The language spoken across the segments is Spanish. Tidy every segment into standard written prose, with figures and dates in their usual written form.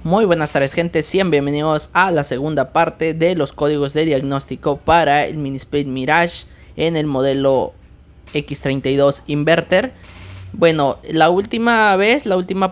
Muy buenas tardes, gente, sean bienvenidos a la segunda parte de los códigos de diagnóstico para el Mini Split Mirage en el modelo X32 Inverter. Bueno, la última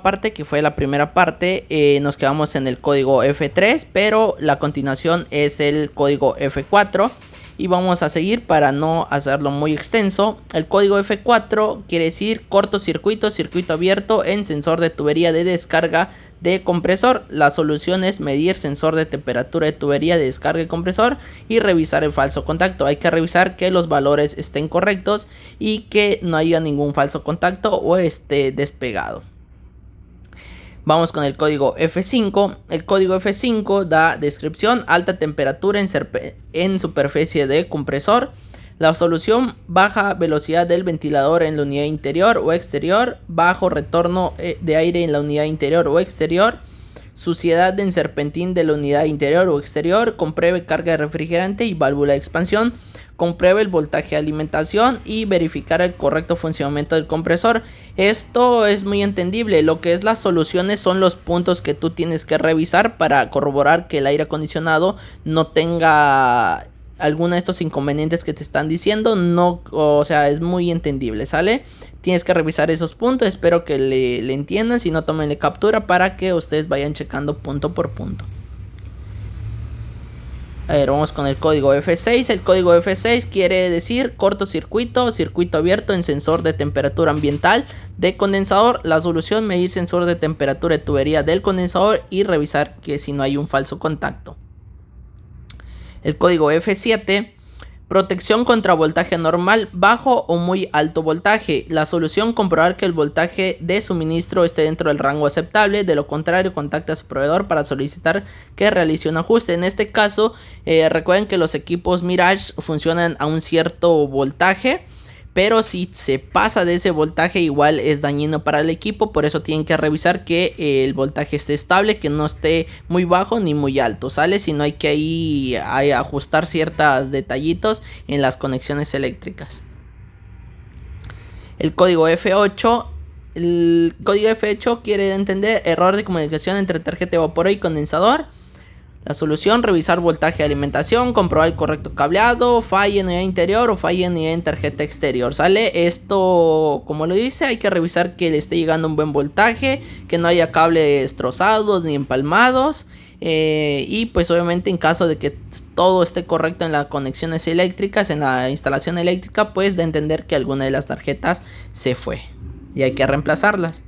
parte que fue la primera parte, nos quedamos en el código F3, pero la continuación es el código F4 y vamos a seguir para no hacerlo muy extenso. El código F4 quiere decir cortocircuito, circuito abierto en sensor de tubería de descarga de compresor. La solución es medir sensor de temperatura de tubería de descarga de compresor y revisar el falso contacto. Hay que revisar que los valores estén correctos y que no haya ningún falso contacto o esté despegado. Vamos con el código F5. El código F5 da descripción: alta temperatura en superficie de compresor. La solución: baja velocidad del ventilador en la unidad interior o exterior, bajo retorno de aire en la unidad interior o exterior, suciedad de serpentín de la unidad interior o exterior, compruebe carga de refrigerante y válvula de expansión, compruebe el voltaje de alimentación y verificar el correcto funcionamiento del compresor. Esto es muy entendible. Lo que es las soluciones son los puntos que tú tienes que revisar para corroborar que el aire acondicionado no tenga alguno de estos inconvenientes que te están diciendo. No, o sea, es muy entendible, ¿sale? Tienes que revisar esos puntos. Espero que le entiendan. Si no, tómenle captura para que ustedes vayan checando punto por punto. A ver, vamos con el código F6. El código F6 quiere decir cortocircuito, circuito abierto en sensor de temperatura ambiental de condensador. La solución: medir sensor de temperatura de tubería del condensador y revisar que si no hay un falso contacto. El código F7, protección contra voltaje normal, bajo o muy alto voltaje. La solución: comprobar que el voltaje de suministro esté dentro del rango aceptable. De lo contrario, contacte a su proveedor para solicitar que realice un ajuste. En este caso, recuerden que los equipos Mirage funcionan a un cierto voltaje, pero si se pasa de ese voltaje igual es dañino para el equipo. Por eso tienen que revisar que el voltaje esté estable, que no esté muy bajo ni muy alto, ¿sale? Si no, hay que ahí ajustar ciertos detallitos en las conexiones eléctricas. El código F8. El código F8 quiere entender error de comunicación entre tarjeta de vapor y condensador. La solución: revisar voltaje de alimentación, comprobar el correcto cableado, falla en unidad interior o falla en unidad en tarjeta exterior, ¿sale? Esto, como lo dice, hay que revisar que le esté llegando un buen voltaje, que no haya cables trozados ni empalmados. Y pues obviamente en caso de que todo esté correcto en las conexiones eléctricas, en la instalación eléctrica, pues de entender que alguna de las tarjetas se fue y hay que reemplazarlas.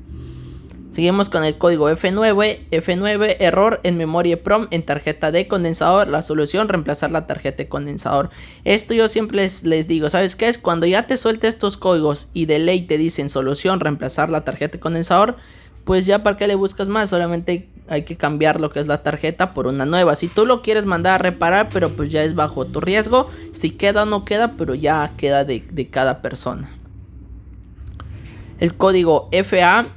Seguimos con el código F9. F9, error en memoria EEPROM en tarjeta de condensador. La solución: reemplazar la tarjeta de condensador. Esto yo siempre les digo, ¿sabes qué es? Cuando ya te suelte estos códigos y de ley te dicen solución: reemplazar la tarjeta de condensador, pues ya para qué le buscas más. Solamente hay que cambiar lo que es la tarjeta por una nueva. Si tú lo quieres mandar a reparar, pero pues ya es bajo tu riesgo. Si queda o no queda, pero ya queda de cada persona. El código FA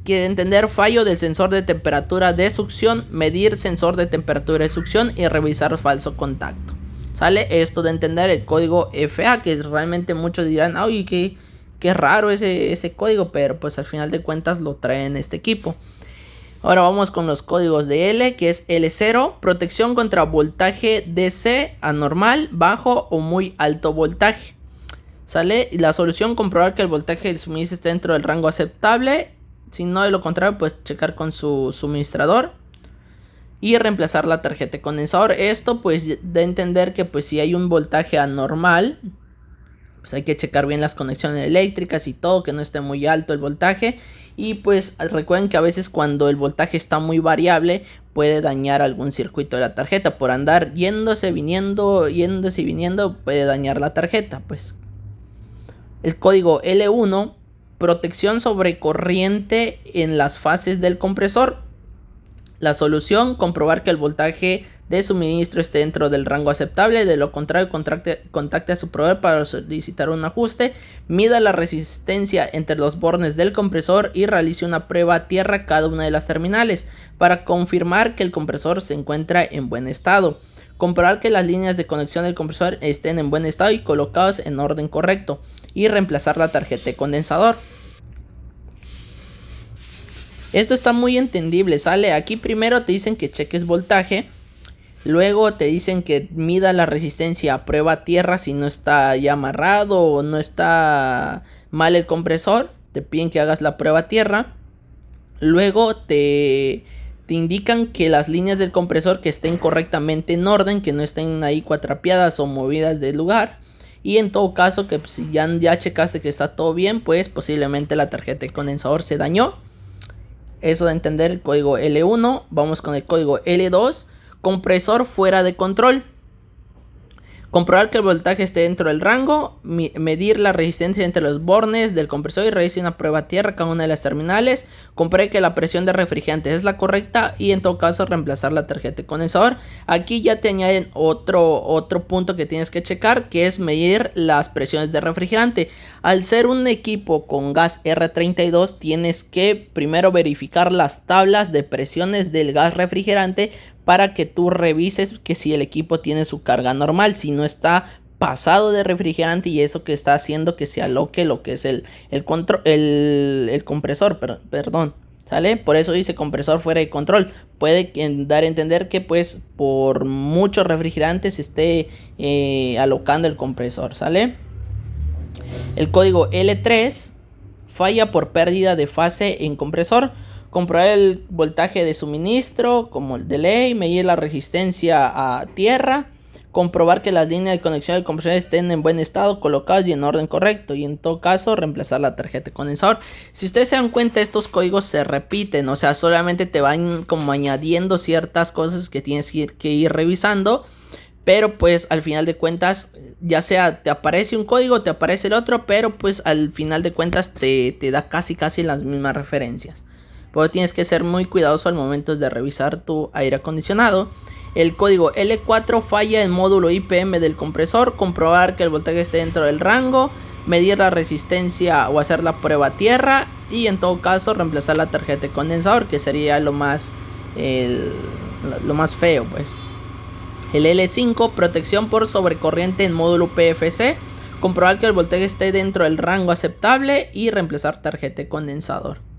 quiere entender fallo del sensor de temperatura de succión, medir sensor de temperatura de succión y revisar falso contacto. ¿Sale? Esto de entender el código FA, que realmente muchos dirán, uy, qué raro ese código, pero pues al final de cuentas lo trae en este equipo. Ahora vamos con los códigos de L, que es L0, protección contra voltaje DC anormal, bajo o muy alto voltaje. ¿Sale? Y la solución: comprobar que el voltaje del suministro esté dentro del rango aceptable. Si no, de lo contrario, pues checar con su suministrador y reemplazar la tarjeta de condensador. Esto pues da a entender que pues si hay un voltaje anormal, pues hay que checar bien las conexiones eléctricas y todo, que no esté muy alto el voltaje. Y pues recuerden que a veces cuando el voltaje está muy variable puede dañar algún circuito de la tarjeta. Por andar yéndose y viniendo puede dañar la tarjeta, pues. El código L1, protección sobre corriente en las fases del compresor. La solución: comprobar que el voltaje de suministro esté dentro del rango aceptable. De lo contrario, contacte a su proveedor para solicitar un ajuste. Mida la resistencia entre los bornes del compresor y realice una prueba a tierra cada una de las terminales para confirmar que el compresor se encuentra en buen estado. Comprobar que las líneas de conexión del compresor estén en buen estado y colocadas en orden correcto. Y reemplazar la tarjeta de condensador. Esto está muy entendible, ¿sale? Aquí primero te dicen que cheques voltaje. Luego te dicen que mida la resistencia a prueba tierra si no está ya amarrado o no está mal el compresor. Te piden que hagas la prueba tierra. Luego te indican que las líneas del compresor que estén correctamente en orden, que no estén ahí cuatrapeadas o movidas del lugar. Y en todo caso que si ya checaste que está todo bien, pues posiblemente la tarjeta de condensador se dañó. Eso de entender el código L1. Vamos con el código L2. Compresor fuera de control. Comprobar que el voltaje esté dentro del rango. Medir la resistencia entre los bornes del compresor y realizar una prueba tierra cada una de las terminales. Compruebe que la presión de refrigerante es la correcta. Y en todo caso reemplazar la tarjeta de condensador. Aquí ya te añaden otro punto que tienes que checar, que es medir las presiones de refrigerante. Al ser un equipo con gas R32 tienes que primero verificar las tablas de presiones del gas refrigerante, para que tú revises que si el equipo tiene su carga normal, si no está pasado de refrigerante, y eso que está haciendo que se aloque lo que es el compresor, perdón, ¿sale? Por eso dice compresor fuera de control. Puede dar a entender que pues por mucho refrigerante se esté alocando el compresor, ¿sale? El código L3, falla por pérdida de fase en compresor. Comprobar el voltaje de suministro como el delay, medir la resistencia a tierra, comprobar que las líneas de conexión del compresor estén en buen estado, colocadas y en orden correcto, y en todo caso reemplazar la tarjeta de condensador. Si ustedes se dan cuenta, estos códigos se repiten, o sea, solamente te van como añadiendo ciertas cosas que tienes que ir revisando, pero pues al final de cuentas, ya sea te aparece un código, te aparece el otro, pero pues al final de cuentas te da casi las mismas referencias. Pero tienes que ser muy cuidadoso al momento de revisar tu aire acondicionado. El código L4, falla en módulo IPM del compresor. Comprobar que el voltaje esté dentro del rango. Medir la resistencia o hacer la prueba tierra. Y en todo caso reemplazar la tarjeta de condensador, que sería lo más feo pues. El L5, protección por sobrecorriente en módulo PFC. Comprobar que el voltaje esté dentro del rango aceptable y reemplazar tarjeta de condensador.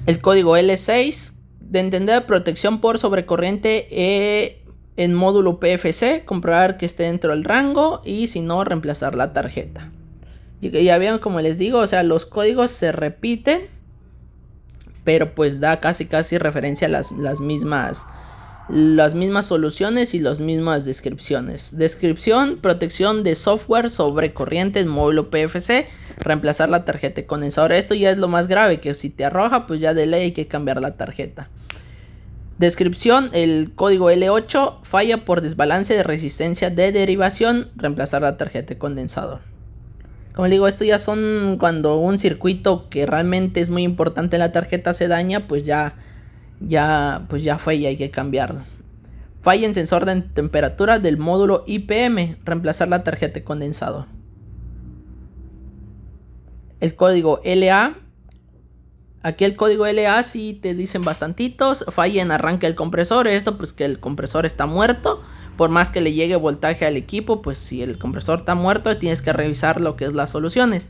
El código L6, de entender protección por sobrecorriente en módulo PFC, comprobar que esté dentro del rango y si no, reemplazar la tarjeta. Y ya vieron, como les digo, o sea, los códigos se repiten, pero pues da casi referencia a las mismas soluciones y las mismas descripciones. Descripción: protección de software sobre corriente en módulo PFC, reemplazar la tarjeta de condensador. Esto ya es lo más grave, que si te arroja, pues ya de ley hay que cambiar la tarjeta. Descripción: el código L8, falla por desbalance de resistencia de derivación, reemplazar la tarjeta de condensador. Como les digo, esto ya son cuando un circuito que realmente es muy importante en la tarjeta se daña, pues ya fue y hay que cambiarlo. Falla en sensor de temperatura del módulo IPM, reemplazar la tarjeta de condensador. El código LA, aquí el código LA sí te dicen bastantitos. Falla en arranque del compresor, esto pues que el compresor está muerto. Por más que le llegue voltaje al equipo, pues si el compresor está muerto, tienes que revisar lo que es las soluciones.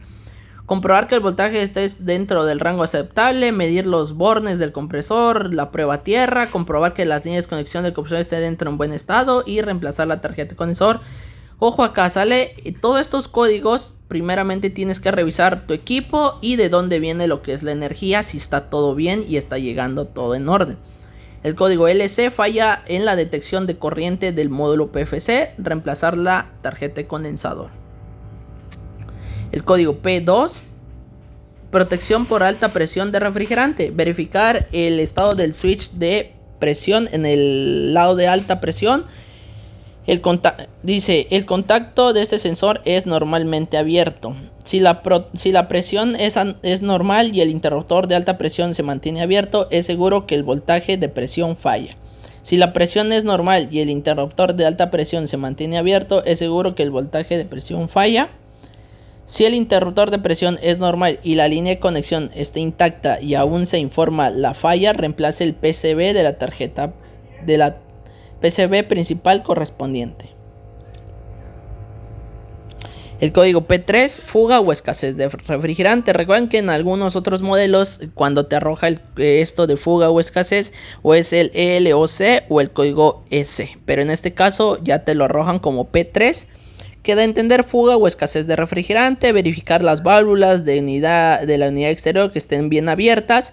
Comprobar que el voltaje esté dentro del rango aceptable, medir los bornes del compresor, la prueba tierra, comprobar que las líneas de conexión del compresor estén dentro en buen estado y reemplazar la tarjeta de condensador. Ojo acá, sale todos estos códigos. Primeramente tienes que revisar tu equipo y de dónde viene lo que es la energía, si está todo bien y está llegando todo en orden. El código LC, falla en la detección de corriente del módulo PFC, reemplazar la tarjeta de condensador. El código P2, protección por alta presión de refrigerante, verificar el estado del switch de presión en el lado de alta presión. Dice, el contacto de este sensor es normalmente abierto. Si la presión es normal y el interruptor de alta presión se mantiene abierto, es seguro que el voltaje de presión falla. Si la presión es normal y el interruptor de alta presión se mantiene abierto, es seguro que el voltaje de presión falla. Si el interruptor de presión es normal y la línea de conexión está intacta y aún se informa la falla, reemplace el PCB de la tarjeta de la PCB principal correspondiente. El código P3, fuga o escasez de refrigerante. Recuerden que en algunos otros modelos, cuando te arroja esto de fuga o escasez, o es el ELOC o el código S. Pero en este caso ya te lo arrojan como P3. Que da a entender fuga o escasez de refrigerante. Verificar las válvulas de la unidad exterior que estén bien abiertas.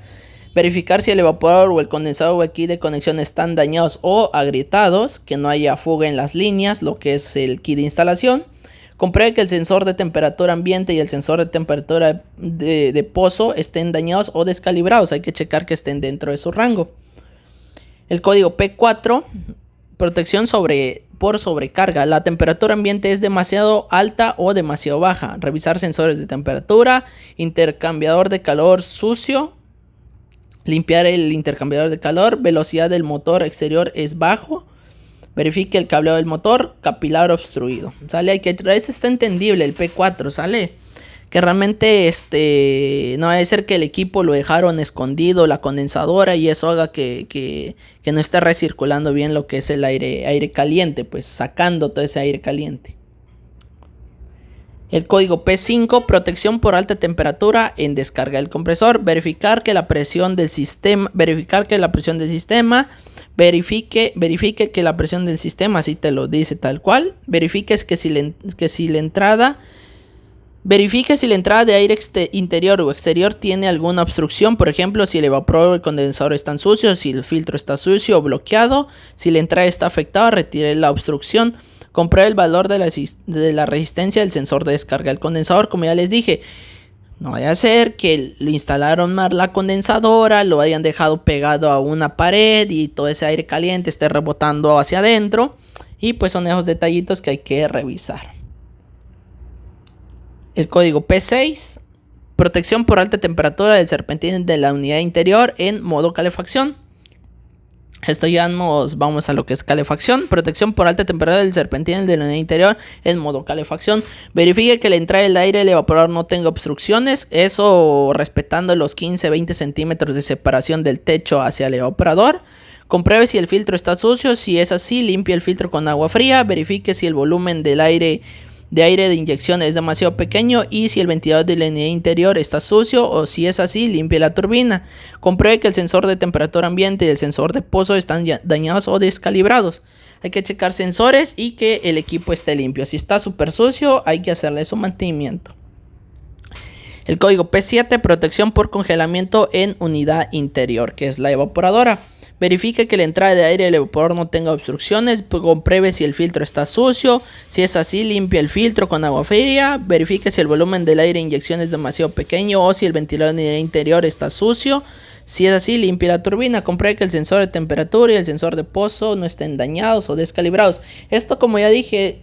Verificar si el evaporador o el condensador o el kit de conexión están dañados o agrietados. Que no haya fuga en las líneas, lo que es el kit de instalación. Compruebe que el sensor de temperatura ambiente y el sensor de temperatura de pozo estén dañados o descalibrados. Hay que checar que estén dentro de su rango. El código P4, protección por sobrecarga. La temperatura ambiente es demasiado alta o demasiado baja. Revisar sensores de temperatura, intercambiador de calor sucio. Limpiar el intercambiador de calor. Velocidad del motor exterior es bajo. Verifique el cableado del motor, capilar obstruido. ¿Sale? Este está entendible, el P4, ¿sale? Que realmente no debe ser que el equipo lo dejaron escondido, la condensadora, y eso haga que no esté recirculando bien lo que es el aire caliente, pues sacando todo ese aire caliente. El código P5, protección por alta temperatura en descarga del compresor. Verificar que la presión del sistema, verifique que la presión del sistema, así te lo dice tal cual. Verifique si la entrada de aire interior o exterior tiene alguna obstrucción. Por ejemplo, si el evaporador o el condensador están sucios, si el filtro está sucio o bloqueado, si la entrada está afectada, retire la obstrucción. Compruebe el valor de la resistencia del sensor de descarga del condensador. Como ya les dije, no vaya a ser que lo instalaron mal la condensadora, lo hayan dejado pegado a una pared y todo ese aire caliente esté rebotando hacia adentro. Y pues son esos detallitos que hay que revisar. El código P6, protección por alta temperatura del serpentín de la unidad interior en modo calefacción. Esto ya nos vamos a lo que es calefacción. Protección por alta temperatura del serpentín de la unidad interior en modo calefacción. Verifique que la entrada del aire del evaporador no tenga obstrucciones. Eso respetando los 15-20 centímetros de separación del techo hacia el evaporador. Compruebe si el filtro está sucio. Si es así, limpie el filtro con agua fría. Verifique si el volumen del aire de inyección es demasiado pequeño y si el ventilador de la unidad interior está sucio, o si es así, limpie la turbina. Compruebe que el sensor de temperatura ambiente y el sensor de pozo están dañados o descalibrados. Hay que checar sensores y que el equipo esté limpio. Si está súper sucio, hay que hacerle su mantenimiento. El código P7, protección por congelamiento en unidad interior, que es la evaporadora. Verifique que la entrada de aire del evaporador no tenga obstrucciones. Compruebe si el filtro está sucio. Si es así, limpie el filtro con agua fría. Verifique si el volumen del aire de inyección es demasiado pequeño o si el ventilador de interior está sucio. Si es así, limpie la turbina. Compruebe que el sensor de temperatura y el sensor de pozo no estén dañados o descalibrados. Esto, como ya dije,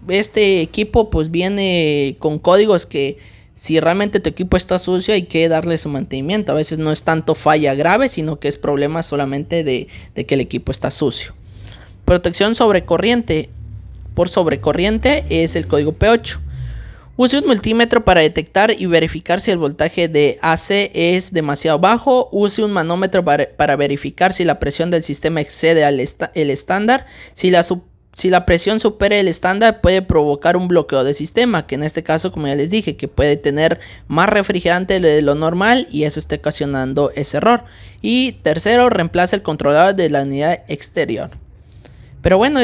este equipo pues viene con códigos que si realmente tu equipo está sucio, hay que darle su mantenimiento. A veces no es tanto falla grave, sino que es problema solamente de que el equipo está sucio. Protección por sobrecorriente es el código P8. Use un multímetro para detectar y verificar si el voltaje de AC es demasiado bajo. Use un manómetro para verificar si la presión del sistema excede el estándar. Si la presión supera el estándar, puede provocar un bloqueo del sistema, que en este caso, como ya les dije, que puede tener más refrigerante de lo normal y eso está ocasionando ese error. Y tercero, reemplaza el controlador de la unidad exterior. Pero bueno,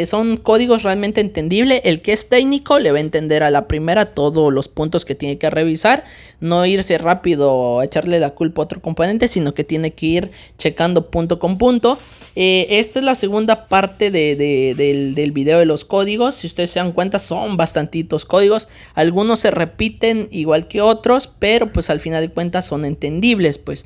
son códigos realmente entendibles. El que es técnico le va a entender a la primera todos los puntos que tiene que revisar. No irse rápido a echarle la culpa a otro componente, sino que tiene que ir checando punto con punto. Esta es la segunda parte del video de los códigos. Si ustedes se dan cuenta, son bastantitos códigos. Algunos se repiten igual que otros, pero pues al final de cuentas son entendibles, pues.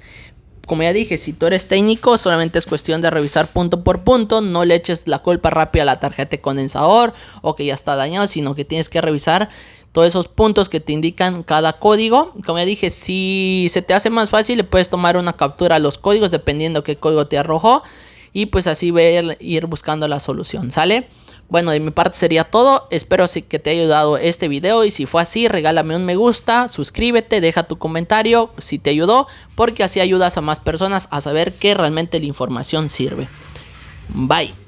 Como ya dije, si tú eres técnico, solamente es cuestión de revisar punto por punto. No le eches la culpa rápida a la tarjeta de condensador o que ya está dañado, sino que tienes que revisar todos esos puntos que te indican cada código. Como ya dije, si se te hace más fácil, le puedes tomar una captura a los códigos dependiendo qué código te arrojó. Y pues así ir buscando la solución, ¿sale? Bueno, de mi parte sería todo. Espero que te haya ayudado este video. Y si fue así, regálame un me gusta, suscríbete, deja tu comentario si te ayudó, porque así ayudas a más personas a saber que realmente la información sirve. Bye.